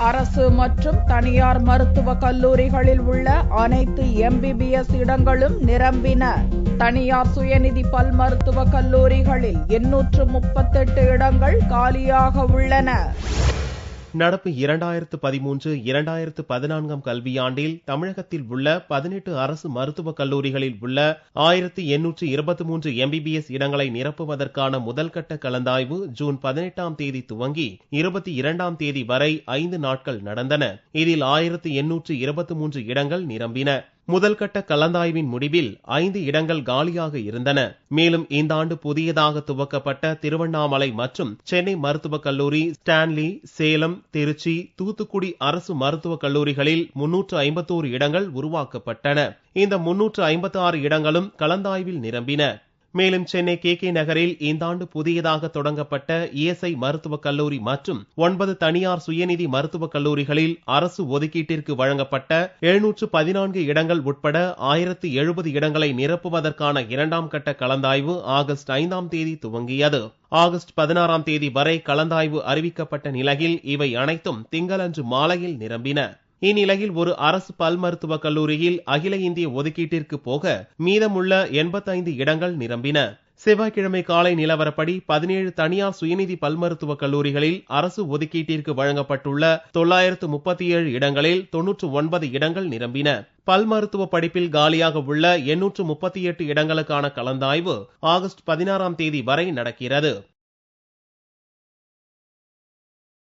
அரசு மற்றும் தனியார் மருத்துவக் கல்லூரிகளில் உள்ள அனைத்து MBBS இடங்களும் நிரம்பின. தனியார் சுயநிதி பல் மருத்துவக் கல்லூரிகளில் 838 இடங்கள் காலியாக உள்ளன. நடப்பு 2013-2014 கல்வியாண்டில் தமிழகத்தில் உள்ள 18 அரசு மருத்துவக் கல்லூரிகளில் உள்ள 1823 MBBS இடங்களை நிரப்புவதற்கான முதல்கட்ட கலந்தாய்வு ஜூன் 18ஆம் தேதி துவங்கி 22ஆம் தேதி வரை 5 நாட்கள் நடந்தன. இதில் 1823 இடங்கள் நிரம்பின. முதல்கட்ட கலந்தாய்வின் முடிவில் 5 இடங்கள் காலியாக இருந்தன. மேலும் இந்த ஆண்டு புதியதாக துவக்கப்பட்ட திருவண்ணாமலை மற்றும் சென்னை மருத்துவக் கல்லூரி, ஸ்டான்லி, சேலம், திருச்சி, தூத்துக்குடி அரசு மருத்துவக் கல்லூரிகளில் 351 இடங்கள் உருவாக்கப்பட்டன. இந்த 356 இடங்களும் கலந்தாய்வில் நிரம்பின. மேலும் சென்னை KK நகரில் இந்த ஆண்டு புதியதாக தொடங்கப்பட்ட ESI மருத்துவக் கல்லூரி மற்றும் 9 தனியார் சுயநிதி மருத்துவக் கல்லூரிகளில் அரசு ஒதுக்கீட்டிற்கு வழங்கப்பட்ட 714 இடங்கள் உட்பட 1070 இடங்களை நிரப்புவதற்கான 2ஆம் கட்ட கலந்தாய்வு ஆகஸ்ட் 5ஆம் தேதி துவங்கியது. ஆகஸ்ட் 16ஆம் தேதி வரை கலந்தாய்வு அறிவிக்கப்பட்ட நிலையில் இவை அனைத்தும் திங்களன்று மாலையில் நிரம்பின. இந்நிலையில் ஒரு அரசு பல் மருத்துவக் கல்லூரியில் அகில இந்திய ஒதுக்கீட்டிற்கு போக மீதமுள்ள 85 இடங்கள் நிரம்பின. செவ்வாய்க்கிழமை காலை நிலவரப்படி 17 தனியார் சுயநிதி பல் மருத்துவக் கல்லூரிகளில் அரசு ஒதுக்கீட்டிற்கு வழங்கப்பட்டுள்ள 937 இடங்களில் 99 இடங்கள் நிரம்பின. பல் மருத்துவ படிப்பில் காலியாக உள்ள 838 இடங்களுக்கான கலந்தாய்வு ஆகஸ்ட் 16ஆம் தேதி வரை நடக்கிறது.